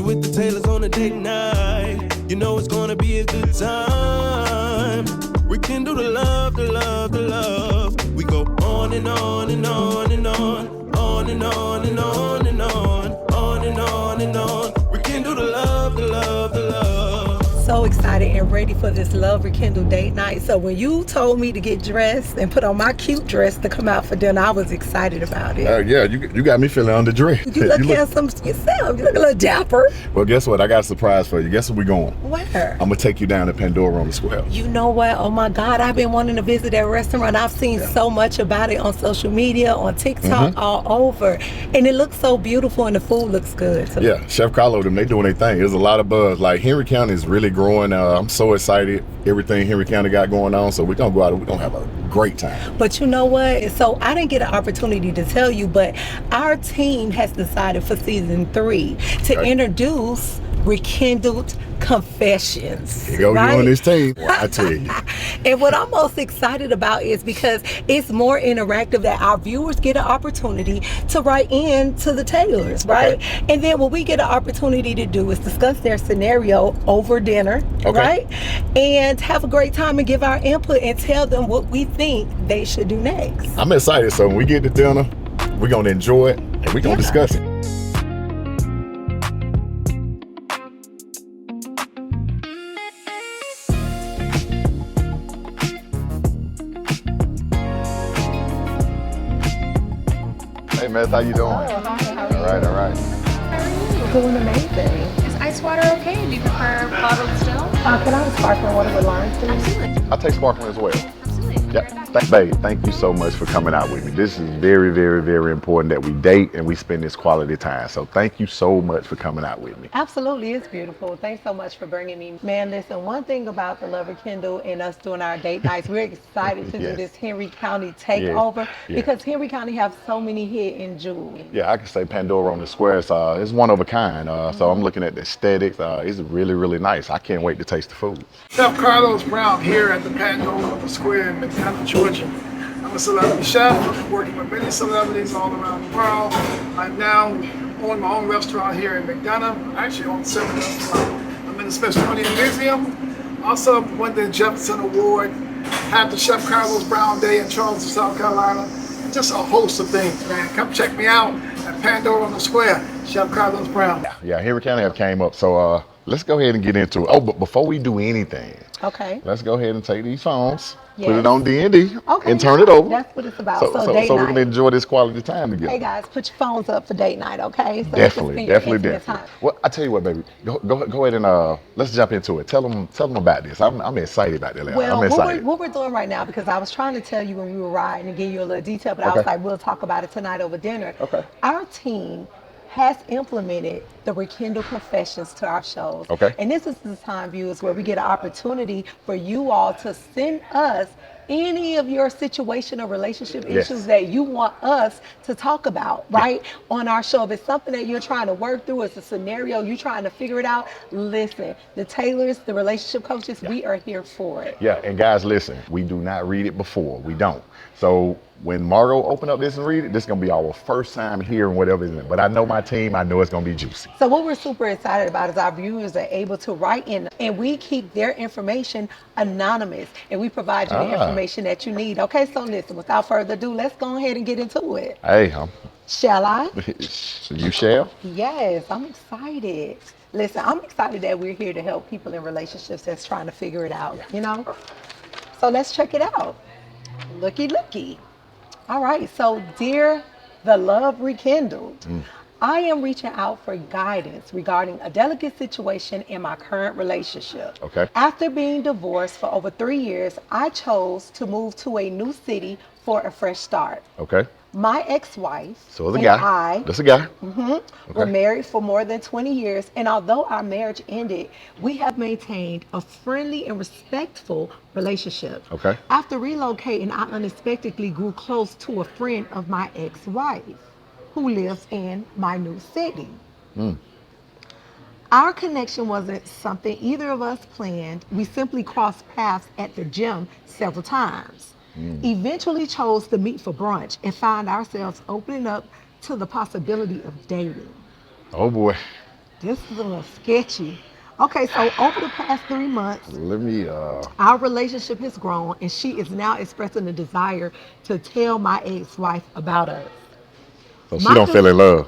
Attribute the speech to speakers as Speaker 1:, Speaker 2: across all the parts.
Speaker 1: with the Taylors on a date night. You know it's gonna be a good time. Rekindle the love, the love, the love. We go on and on and on and on and on and on and on and on. Rekindle the love, the love, the love.
Speaker 2: So excited and ready for this Love Rekindled Date Night. So when you told me to get dressed and put on my cute dress to come out for dinner, I was excited about it.
Speaker 3: Yeah, you got me feeling underdressed.
Speaker 2: You look handsome yourself. You look a little dapper.
Speaker 3: Well, guess what? I got a surprise for you. Guess where we going?
Speaker 2: Where?
Speaker 3: I'm gonna take you down to Pandora on the Square.
Speaker 2: You know what? Oh my God, I've been wanting to visit that restaurant. I've seen so much about it on social media, on TikTok, all over. And it looks so beautiful and the food looks good too.
Speaker 3: Yeah, Chef Carlo, them, they doing their thing. There's a lot of buzz. Like Henry County is really growing. I'm so excited. Everything Henry County got going on. So we're gonna go out and we're gonna have a great time.
Speaker 2: But you know what? So I didn't get an opportunity to tell you, but our team has decided for season 3 to introduce Rekindled Confessions.
Speaker 3: Here you go, you on this team. Well, I tell you.
Speaker 2: And what I'm most excited about is because it's more interactive, that our viewers get an opportunity to write in to the Taylors, right? And then what we get an opportunity to do is discuss their scenario over dinner, right? And have a great time and give our input and tell them what we think they should do next.
Speaker 3: I'm excited. So when we get to dinner, we're gonna enjoy it and we're gonna discuss it. Hey, Meth, how you doing?
Speaker 4: Hi, how are you?
Speaker 3: All right.
Speaker 4: How are you?
Speaker 2: Doing amazing.
Speaker 4: Is ice water okay? Do you prefer bottled still?
Speaker 2: Can I have sparkling water with lime, please?
Speaker 4: Absolutely.
Speaker 3: I'll take sparkling as well.
Speaker 4: Absolutely.
Speaker 3: Yeah,
Speaker 4: Right back.
Speaker 3: babe, thank you so much for coming out with me. This is very, very, very important that we date and we spend this quality time. So thank you so much for coming out with me.
Speaker 2: Absolutely, it's beautiful. Thanks so much for bringing me. Man, listen, one thing about the Love Rekindle and us doing our date nights, we're excited to do this Henry County takeover because Henry County have so many hidden jewels.
Speaker 3: Yeah, I can say Pandora on the Square. It's one of a kind. So I'm looking at the aesthetics. It's really, really nice. I can't wait to taste the food.
Speaker 5: Chef Carlos Brown here at the Pandora on the Square in McDonough, Georgia. I'm a celebrity chef. I'm working with many celebrities all around the world. I'm now on my own restaurant here in McDonough. I actually own 7 restaurants. I'm in the Smithsonian Museum. Also won the Jefferson Award, had the Chef Carlos Brown Day in Charleston, South Carolina. And just a host of things, man. Come check me out at Pandora on the Square, Chef Carlos Brown.
Speaker 3: Yeah, Henry County have came up. So let's go ahead and get into it. Oh, but before we do anything, let's go ahead and take these phones. Put it on D&D and turn it over.
Speaker 2: That's what it's about.
Speaker 3: So
Speaker 2: date
Speaker 3: we
Speaker 2: night.
Speaker 3: can enjoy this quality time together.
Speaker 2: Hey guys, put your phones up for date night, okay? So
Speaker 3: Definitely. Well, I tell you what, baby. Go ahead and let's jump into it. Tell them about this. I'm excited about that.
Speaker 2: Well,
Speaker 3: I'm excited.
Speaker 2: what we're doing right now, because I was trying to tell you when we were riding and give you a little detail, but I was like, we'll talk about it tonight over dinner. Our team has implemented the Rekindled Confessions to our shows. And this is the time, viewers, where we get an opportunity for you all to send us any of your situation or relationship issues that you want us to talk about, right? On our show. If it's something that you're trying to work through, it's a scenario, you're trying to figure it out, listen, the Taylors, the relationship coaches, we are here for it.
Speaker 3: Yeah, and guys, listen, we do not read it before. We don't. So when Margot open up this and read it, this is going to be our first time hearing whatever is in it. But I know my team, I know it's going to be juicy.
Speaker 2: So what we're super excited about is our viewers are able to write in, and we keep their information anonymous, and we provide you the information that you need. Okay, so listen, without further ado, let's go ahead and get into it.
Speaker 3: Hey,
Speaker 2: Shall I?
Speaker 3: You shall?
Speaker 2: Yes, I'm excited. Listen, I'm excited that we're here to help people in relationships that's trying to figure it out, you know? So let's check it out. Looky. All right, so dear the Love Rekindled, I am reaching out for guidance regarding a delicate situation in my current relationship. After being divorced for over 3 years, I chose to move to a new city for a fresh start. My ex-wife and I were married for more than 20 years, and although our marriage ended, we have maintained a friendly and respectful relationship. After relocating, I unexpectedly grew close to a friend of my ex-wife who lives in my new city. Our connection wasn't something either of us planned. We simply crossed paths at the gym several times. Eventually chose to meet for brunch and find ourselves opening up to the possibility of dating.
Speaker 3: Oh boy.
Speaker 2: This is a little sketchy. Okay, so over the past 3 months,
Speaker 3: Let me
Speaker 2: our relationship has grown, and she is now expressing a desire to tell my ex-wife about us.
Speaker 3: so she
Speaker 2: My
Speaker 3: don't feel in love.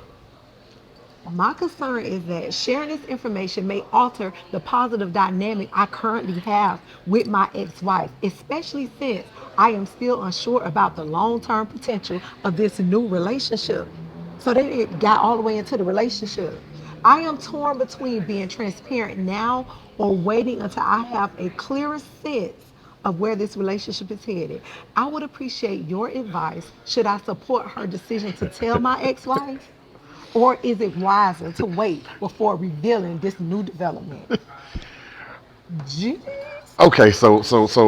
Speaker 2: My concern is that sharing this information may alter the positive dynamic I currently have with my ex wife, especially since I am still unsure about the long term potential of this new relationship. So they got all the way into the relationship. I am torn between being transparent now or waiting until I have a clearer sense of where this relationship is headed. I would appreciate your advice. Should I support her decision to tell my ex wife? Or is it wiser to wait before revealing this new development? Jeez.
Speaker 3: Okay,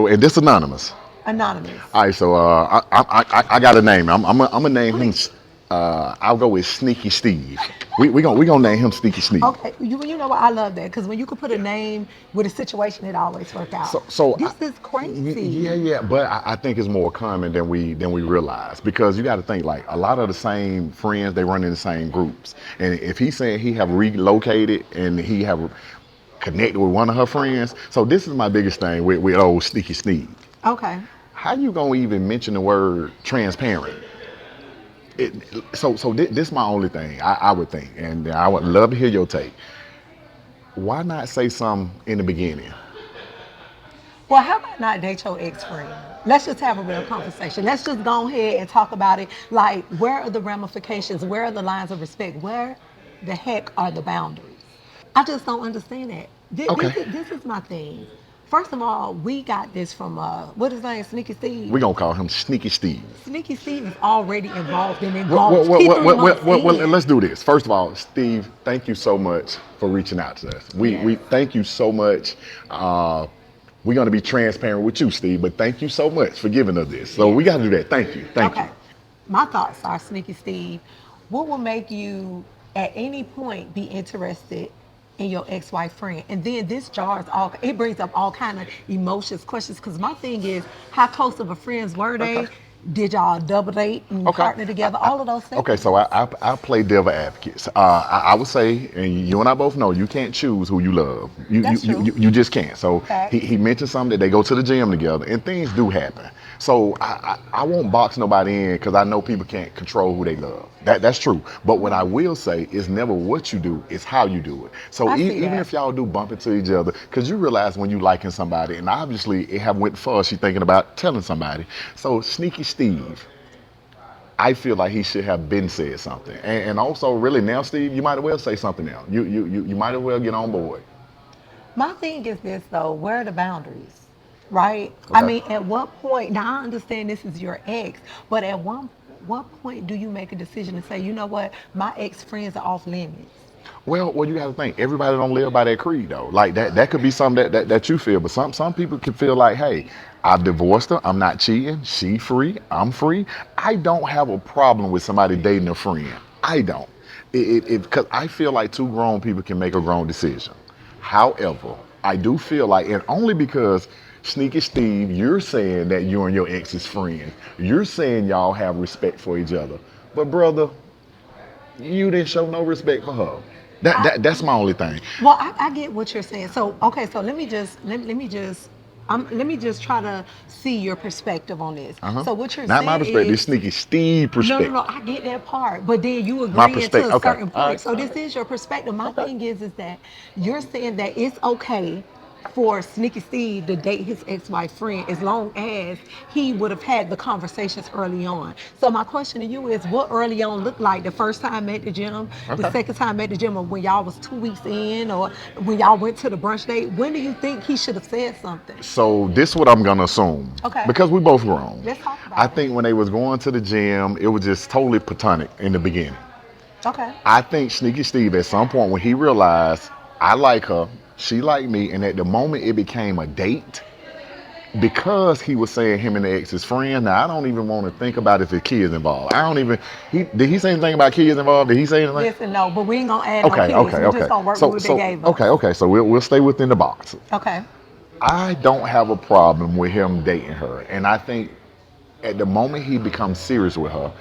Speaker 3: and this anonymous.
Speaker 2: Anonymous.
Speaker 3: All right, so I got a name. I'm gonna name him.
Speaker 2: Please.
Speaker 3: I'll go with Sneaky Steve. We gonna name him Sneaky Steve.
Speaker 2: Okay, you know what? I love that because when you can put a name with a situation, it always work out.
Speaker 3: So
Speaker 2: This is
Speaker 3: yeah,
Speaker 2: crazy.
Speaker 3: yeah, but I think it's more common than we realize because you got to think like a lot of the same friends they run in the same groups, and if he's saying he have relocated and he have connected with one of her friends, so this is my biggest thing with old Sneaky Steve.
Speaker 2: Okay.
Speaker 3: How you gonna even mention the word transparent? It, this is my only thing I would think, and I would love to hear your take. Why not say something in the beginning?
Speaker 2: Well, how about not date your ex friend? Let's just have a real conversation. Let's just go ahead and talk about it. Like, where are the ramifications? Where are the lines of respect? Where the heck are the boundaries? I just don't understand that.
Speaker 3: Okay,
Speaker 2: This is my thing. First of all, we got this from what is his name, Sneaky Steve.
Speaker 3: we gonna call him Sneaky Steve.
Speaker 2: Sneaky Steve is already involved and
Speaker 3: Well, well,
Speaker 2: engulfed.
Speaker 3: well,
Speaker 2: He
Speaker 3: well,
Speaker 2: three
Speaker 3: well, well,
Speaker 2: months
Speaker 3: well, well,
Speaker 2: in.
Speaker 3: let's do this. First of all, Steve, thank you so much for reaching out to us. We
Speaker 2: Yes.
Speaker 3: thank you so much. We're gonna be transparent with you, Steve, but thank you so much for giving us this. So we
Speaker 2: Yes.
Speaker 3: gotta do that. Thank you, thank you.
Speaker 2: Okay. My thoughts are, Sneaky Steve, what will make you at any point be interested in your ex-wife friend? And then this jars all, it brings up all kind of emotions, questions. Because my thing is, how close of a friends were
Speaker 3: Okay.
Speaker 2: they? Did y'all double date and
Speaker 3: Okay.
Speaker 2: partner together? All of those things.
Speaker 3: Okay, so I play devil advocates. I would say, and you and I both know, you can't choose who you love.
Speaker 2: That's true.
Speaker 3: You just can't. So
Speaker 2: Facts.
Speaker 3: he mentioned something that they go to the gym together, and things do happen. So I won't box nobody in because I know people can't control who they love. That's true. But what I will say is never what you do, it's how you do it. So
Speaker 2: I see
Speaker 3: even
Speaker 2: that.
Speaker 3: if y'all do bump into each other, because you realize when you liking somebody, and obviously it have went far, she thinking about telling somebody. So Sneaky Steve, I feel like he should have been said something. And also, really, now, Steve, you might as well say something now. You might as well get on board.
Speaker 2: My thing is this though, where are the boundaries? Right? I
Speaker 3: Okay.
Speaker 2: mean, at what point, now I understand this is your ex, but at what point do you make a decision to say, you know what, my ex friends are off limits?
Speaker 3: Well, you got to think. Everybody don't live by that creed, though. Like that could be something that you feel, but some people can feel like, hey, I've divorced her. I'm not cheating. She free. I'm free. I don't have a problem with somebody dating a friend. I don't. Because I feel like two grown people can make a grown decision. However, I do feel like, and only because Sneaky Steve, you're saying that you and your ex is friends. You're saying y'all have respect for each other. But brother, you didn't show no respect for her. That's my only thing.
Speaker 2: Well, I get what you're saying. So, okay, so let me just try to see your perspective on this.
Speaker 3: Uh-huh.
Speaker 2: So what you're
Speaker 3: Not my
Speaker 2: saying
Speaker 3: perspective, it's
Speaker 2: is,
Speaker 3: Sneaky Steve perspective.
Speaker 2: no, I get that part. But then you
Speaker 3: My
Speaker 2: agreeing to
Speaker 3: perspective.
Speaker 2: a
Speaker 3: Okay.
Speaker 2: certain
Speaker 3: All
Speaker 2: point.
Speaker 3: right.
Speaker 2: So this is your perspective. My thing is that you're saying that it's okay for Sneaky Steve to date his ex-wife friend as long as he would have had the conversations early on. So my question to you is, what early on looked like? The first time at the gym, the
Speaker 3: Okay.
Speaker 2: second time at the gym, or when y'all was 2 weeks in, or when y'all went to the brunch date? When do you think he should have said something?
Speaker 3: So this what I'm gonna assume.
Speaker 2: Okay.
Speaker 3: Because we both grown.
Speaker 2: Let's talk about
Speaker 3: I
Speaker 2: it.
Speaker 3: think when they was going to the gym, it was just totally platonic in the beginning.
Speaker 2: Okay.
Speaker 3: I think Sneaky Steve at some point when he realized I like her, she like me, and at the moment it became a date, because he was saying him and the ex is friends. Now I don't even want to think about if the kids involved. I don't even. Did he say anything about kids involved? Did he say anything?
Speaker 2: Listen, no, but we ain't gonna add no
Speaker 3: Okay,
Speaker 2: kids.
Speaker 3: okay,
Speaker 2: We're
Speaker 3: okay.
Speaker 2: just gonna work with what they gave us.
Speaker 3: Okay. So we'll stay within the box.
Speaker 2: Okay.
Speaker 3: I don't have a problem with him dating her, and I think at the moment he becomes serious with her,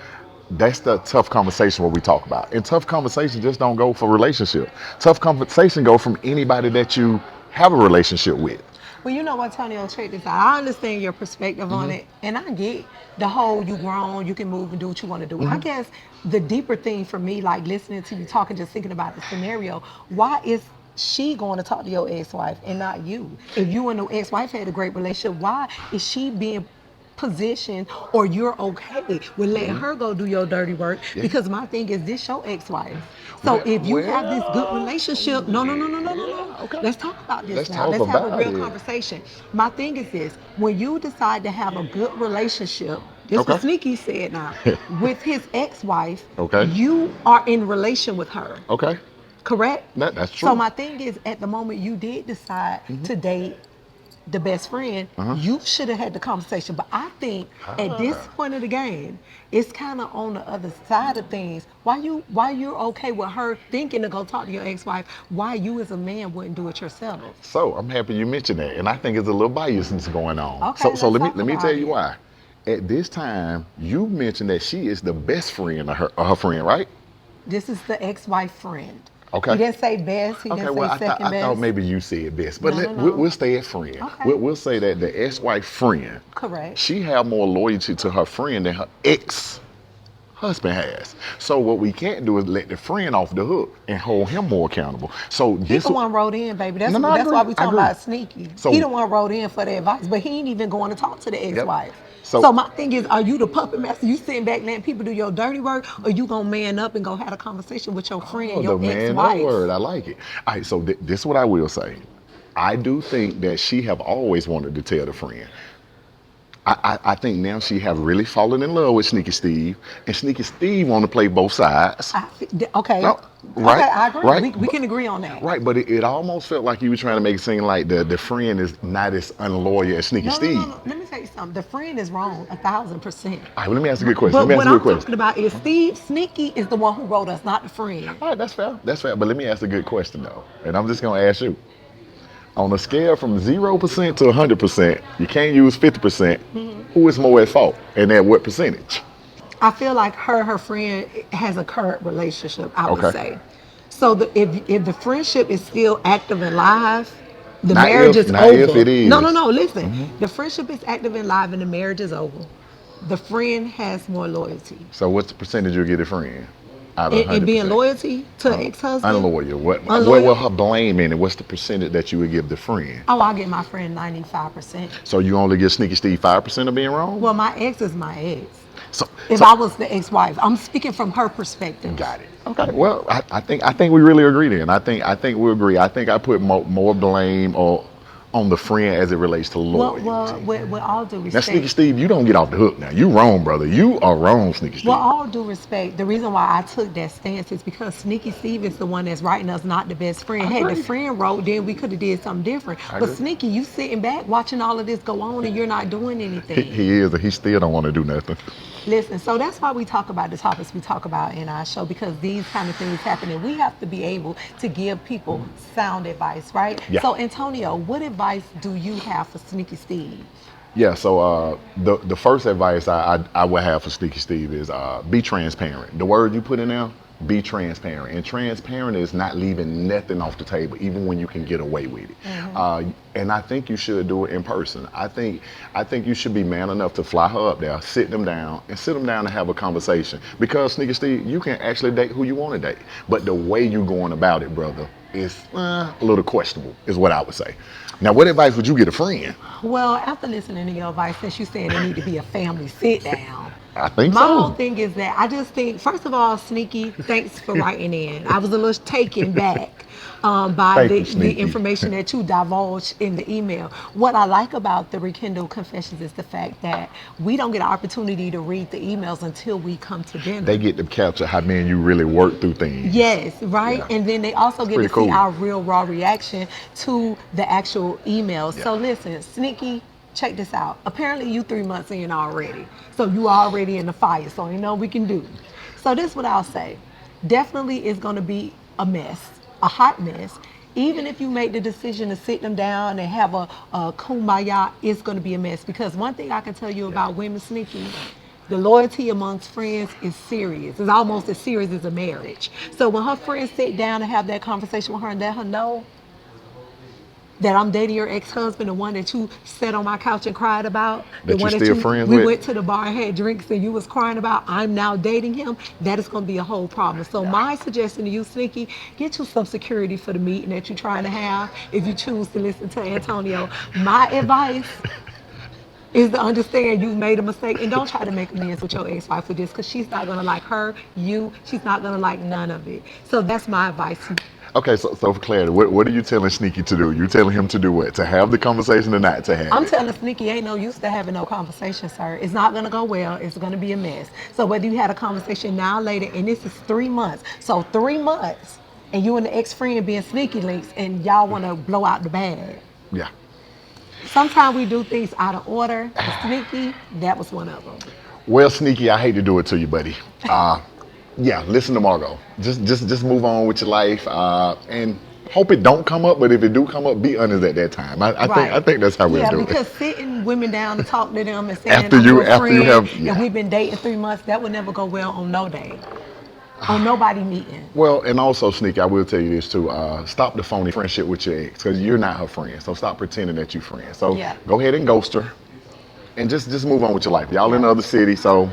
Speaker 3: That's the tough conversation what we talk about. And tough conversation just don't go for relationship. Tough conversation go from anybody that you have a relationship with.
Speaker 2: Well, you know what, Antonio, check this out. I understand your perspective on it, and I get the whole you grown, you can move and do what you want to do. I guess the deeper thing for me, like listening to you talking, just thinking about the scenario, why is she going to talk to your ex-wife and not you? If you and the ex-wife had a great relationship, why is she being position or you're okay with letting her go do your dirty work? Because my thing is this your ex-wife. So if you have this good relationship, no.
Speaker 3: Okay.
Speaker 2: Let's talk about this
Speaker 3: Let's
Speaker 2: now.
Speaker 3: talk
Speaker 2: Let's have a
Speaker 3: about
Speaker 2: real
Speaker 3: it.
Speaker 2: conversation. My thing is this: when you decide to have a good relationship, this
Speaker 3: Okay.
Speaker 2: what Sneaky said now, with his ex-wife,
Speaker 3: Okay.
Speaker 2: you are in relation with her.
Speaker 3: Okay.
Speaker 2: Correct?
Speaker 3: That's true.
Speaker 2: So my thing is, at the moment you did decide to date the best friend, you should have had the conversation. But I think at this point of the game, it's kind of on the other side of things. Why you're okay with her thinking to go talk to your ex-wife? Why you as a man wouldn't do it yourself?
Speaker 3: So I'm happy you mentioned that, and I think there's a little biasness going on.
Speaker 2: Okay,
Speaker 3: So
Speaker 2: let's
Speaker 3: let me
Speaker 2: talk
Speaker 3: let me
Speaker 2: about
Speaker 3: tell you
Speaker 2: it.
Speaker 3: why. At this time, you mentioned that she is the best friend of her friend, right?
Speaker 2: This is the ex-wife friend.
Speaker 3: Okay.
Speaker 2: He didn't say best. He
Speaker 3: Okay,
Speaker 2: didn't
Speaker 3: well,
Speaker 2: say second
Speaker 3: I
Speaker 2: best.
Speaker 3: thought maybe you said best, but
Speaker 2: No.
Speaker 3: we'll stay at friend.
Speaker 2: Okay.
Speaker 3: We'll say that the ex-wife friend,
Speaker 2: Correct.
Speaker 3: she have more loyalty to her friend than her ex-husband has. So what we can't do is let the friend off the hook and hold him more accountable. So
Speaker 2: He
Speaker 3: this
Speaker 2: the one wrote in, baby. That's
Speaker 3: No, I
Speaker 2: that's
Speaker 3: agree.
Speaker 2: why we
Speaker 3: I
Speaker 2: talking
Speaker 3: agree.
Speaker 2: about Sneaky.
Speaker 3: So-
Speaker 2: He the one wrote in for the advice, but he ain't even going to talk to the ex-wife.
Speaker 3: So-
Speaker 2: So my thing is, are you the puppet master? You sitting back letting people do your dirty work, or you gonna man up and go have a conversation with your friend,
Speaker 3: Oh,
Speaker 2: your
Speaker 3: the man
Speaker 2: ex-wife?
Speaker 3: up word. I like it. All right, so this is what I will say. I do think that she have always wanted to tell the friend. I think now she have really fallen in love with Sneaky Steve, and Sneaky Steve want to play both sides.
Speaker 2: Okay.
Speaker 3: No, right,
Speaker 2: Okay, I agree.
Speaker 3: right.
Speaker 2: We can agree on that.
Speaker 3: Right, but it almost felt like you were trying to make it seem like the friend is not as unloyal as Sneaky Steve.
Speaker 2: No. Let me tell you something. The friend is wrong 1,000%.
Speaker 3: All right, well, let me ask you a good question.
Speaker 2: But
Speaker 3: Let me
Speaker 2: what
Speaker 3: ask you a
Speaker 2: I'm
Speaker 3: good
Speaker 2: talking
Speaker 3: question.
Speaker 2: about is Steve Sneaky is the one who wrote us, not the friend.
Speaker 3: All right, that's fair. That's fair. But let me ask a good question though, and I'm just gonna ask you. On a scale from 0% to 100%, you can't use 50%. Who is more at fault, and at what percentage?
Speaker 2: I feel like her friend has a current relationship, I would
Speaker 3: Okay.
Speaker 2: say. So if the friendship is still active and live, the
Speaker 3: Not
Speaker 2: marriage
Speaker 3: if-
Speaker 2: is
Speaker 3: not
Speaker 2: over.
Speaker 3: if it is.
Speaker 2: No, listen. The friendship is active and live and the marriage is over. The friend has more loyalty.
Speaker 3: So what's the percentage you get a friend? Out of
Speaker 2: And being
Speaker 3: 100%?
Speaker 2: loyalty to ex-husband?
Speaker 3: Unloyal. What
Speaker 2: Unloyal?
Speaker 3: will her blame in, and what's the percentage that you would give the friend?
Speaker 2: Oh, I get my friend 95%.
Speaker 3: So you only give Sneaky Steve 5% of being wrong?
Speaker 2: Well, my ex is my ex.
Speaker 3: So,
Speaker 2: If
Speaker 3: so-
Speaker 2: I was the ex-wife, I'm speaking from her perspective.
Speaker 3: Got it. Okay. Well, I think we really agree then. I think we agree. I think I put more blame on the friend as it relates to loyalty.
Speaker 2: Well, with all due
Speaker 3: Now,
Speaker 2: respect.
Speaker 3: Sneaky Steve, you don't get off the hook now. You wrong, brother. You are wrong, Sneaky Steve.
Speaker 2: Well, all due respect, the reason why I took that stance is because Sneaky Steve is the one that's writing us, not the best friend.
Speaker 3: I
Speaker 2: Had the
Speaker 3: agree.
Speaker 2: friend wrote, then we could have did something different.
Speaker 3: I
Speaker 2: But
Speaker 3: agree.
Speaker 2: Sneaky, you sitting back watching all of this go on and you're not doing anything.
Speaker 3: He is, and he still don't want to do nothing.
Speaker 2: Listen, so that's why we talk about the topics we talk about in our show, because these kind of things happen and we have to be able to give people sound advice, right?
Speaker 3: Yeah.
Speaker 2: So Antonio, what advice do you have for Sneaky Steve?
Speaker 3: Yeah, so the first advice I would have for Sneaky Steve is be transparent. The word you put in there, be transparent. And transparent is not leaving nothing off the table, even when you can get away with it. And I think you should do it in person. I think you should be man enough to fly her up there, sit them down and have a conversation. Because Sneaky Steve, you can actually date who you want to date. But the way you going about it, brother, is a little questionable, is what I would say. Now, what advice would you get a friend?
Speaker 2: Well, after listening to your advice, since you saying there need to be a family sit down,
Speaker 3: I think
Speaker 2: my whole
Speaker 3: so.
Speaker 2: thing is that I just think, first of all, Sneaky, thanks for writing in. I was a little taken back by
Speaker 3: Thank you,
Speaker 2: the
Speaker 3: Sneaky.
Speaker 2: information that you divulged in the email. What I like about the Rekindled Confessions is the fact that we don't get an opportunity to read the emails until we come to dinner.
Speaker 3: They get to capture how me and you really work through things.
Speaker 2: Yes, right?
Speaker 3: Yeah.
Speaker 2: And then they also get to
Speaker 3: pretty cool.
Speaker 2: see our real raw reaction to the actual emails.
Speaker 3: Yeah.
Speaker 2: So listen, Sneaky, check this out. Apparently you 3 months in already. So you already in the fire, so you know we can do. So this is what I'll say. Definitely it's gonna be a mess, a hot mess. Even if you make the decision to sit them down and have a kumbaya, it's gonna be a mess. Because one thing I can tell you about women, Sneaky, The loyalty amongst friends is serious. It's almost as serious as a marriage. So when her friends sit down and have that conversation with her and let her know that I'm dating your ex-husband, the one that you sat on my couch and cried about, the
Speaker 3: That you
Speaker 2: one
Speaker 3: still friends
Speaker 2: we
Speaker 3: with?
Speaker 2: went to the bar and had drinks and you was crying about, I'm now dating him, that is going to be a whole problem. So my suggestion to you, Sneaky, get you some security for the meeting that you're trying to have if you choose to listen to Antonio. My advice is to understand you've made a mistake and don't try to make amends with your ex-wife for this because she's not going to like her, you, she's not going to like none of it. So that's my advice.
Speaker 3: Okay, so for clarity, what are you telling Sneaky to do? You telling him to do what? To have the conversation or not to have
Speaker 2: I'm
Speaker 3: it?
Speaker 2: telling Sneaky ain't no use to having no conversation, sir. It's not gonna go well. It's gonna be a mess. So whether you had a conversation now or later, and this is 3 months. So 3 months, and you and the ex-friend being sneaky links, and y'all wanna blow out the bag.
Speaker 3: Yeah.
Speaker 2: Sometimes we do things out of order. And Sneaky, that was one of them.
Speaker 3: Well, Sneaky, I hate to do it to you, buddy. Yeah, listen to Margot. Just move on with your life, and hope it don't come up. But if it do come up, be honest at that time. I think that's how we'll do
Speaker 2: Yeah,
Speaker 3: it.
Speaker 2: because sitting women down to talk to them and saying
Speaker 3: After
Speaker 2: I'm
Speaker 3: you
Speaker 2: your friend
Speaker 3: have, yeah.
Speaker 2: and we've been dating 3 months, that would never go well on no day, on nobody meeting.
Speaker 3: Well, and also, Sneaky, I will tell you this too. Stop the phony friendship with your ex because you're not her friend. So stop pretending that you friends. So
Speaker 2: Yeah.
Speaker 3: go ahead and ghost her, and just move on with your life. Y'all in another city, so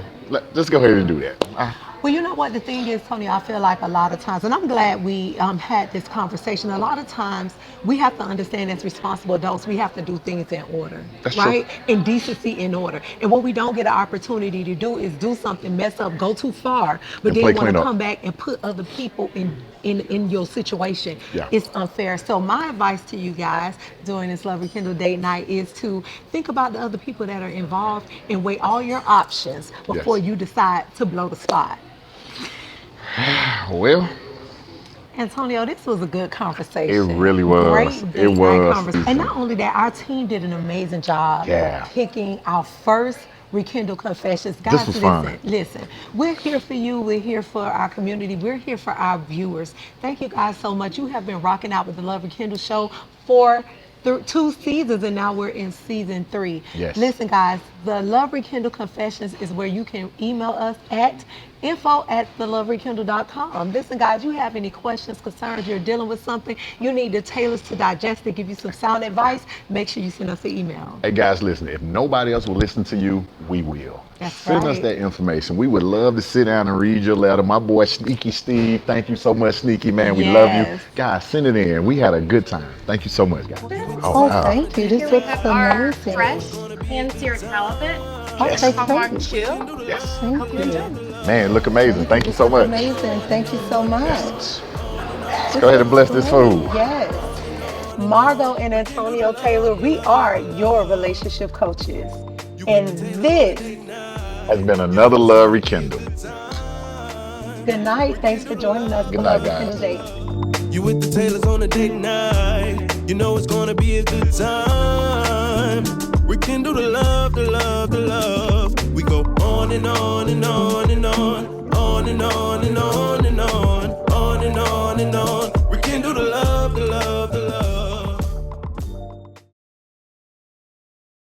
Speaker 3: just go ahead and do that.
Speaker 2: Well, you know what the thing is, Tony, I feel like a lot of times, and I'm glad we had this conversation, a lot of times we have to understand as responsible adults, we have to do things in order,
Speaker 3: That's
Speaker 2: right?
Speaker 3: true.
Speaker 2: In decency, in order. And what we don't get an opportunity to do is do something, mess up, go too far, but
Speaker 3: And
Speaker 2: then
Speaker 3: play
Speaker 2: want
Speaker 3: clean
Speaker 2: to
Speaker 3: up.
Speaker 2: come back and put other people in your situation.
Speaker 3: Yeah.
Speaker 2: It's unfair. So my advice to you guys during this Love Rekindled Date Night is to think about the other people that are involved and weigh all your options before
Speaker 3: Yes.
Speaker 2: you decide to blow the spot.
Speaker 3: Well,
Speaker 2: Antonio, this was a good conversation.
Speaker 3: it really was.
Speaker 2: Great date
Speaker 3: It
Speaker 2: night
Speaker 3: was.
Speaker 2: conversation. And not only that, our team did an amazing job
Speaker 3: Yeah.
Speaker 2: picking our first Rekindled Confessions. Guys,
Speaker 3: This was fun.
Speaker 2: listen. We're here for you. We're here for our community. We're here for our viewers. Thank you guys so much. You have been rocking out with the Love Rekindled show for 2 seasons, and now we're in season 3.
Speaker 3: Yes.
Speaker 2: Listen, guys, the Love Rekindled Confessions is where you can email us at info@theloverekindled.com. Listen, guys, you have any questions, concerns, you're dealing with something, you need the tailors to digest it, give you some sound advice, make sure you send us an email.
Speaker 3: hey guys, listen. If nobody else will listen to you, we will.
Speaker 2: That's
Speaker 3: Send us
Speaker 2: right.
Speaker 3: that information. We would love to sit down and read your letter. My boy Sneaky Steve, thank you so much, Sneaky man. We love you,
Speaker 2: Yes.
Speaker 3: guys. Send it in. We had a good time. Thank you so much, guys.
Speaker 2: Oh,
Speaker 3: wow.
Speaker 2: thank you. This
Speaker 4: Here we
Speaker 2: looks
Speaker 4: have our
Speaker 2: amazing.
Speaker 4: fresh hand-seared halibut.
Speaker 2: Okay,
Speaker 4: Hallmark
Speaker 2: thank you.
Speaker 4: chew.
Speaker 3: Yes,
Speaker 2: Thank
Speaker 4: Hope you
Speaker 2: you.
Speaker 4: enjoy.
Speaker 3: man, look amazing. Thank you so much.
Speaker 2: Amazing. Thank you so much.
Speaker 3: Let's go ahead and bless this food.
Speaker 2: Yes. Margot and Antonio Taylor, we are your relationship coaches. And this,
Speaker 3: Has been another Love Rekindled.
Speaker 2: good night. Thanks for joining us.
Speaker 3: Good
Speaker 2: for
Speaker 3: night,
Speaker 2: Love Rekindled
Speaker 3: guys.
Speaker 2: Date.
Speaker 1: You with the Taylors on a date night. You know it's gonna be a good time. Rekindle the love, the love, the love. We go on and on and on and on, on and on and on.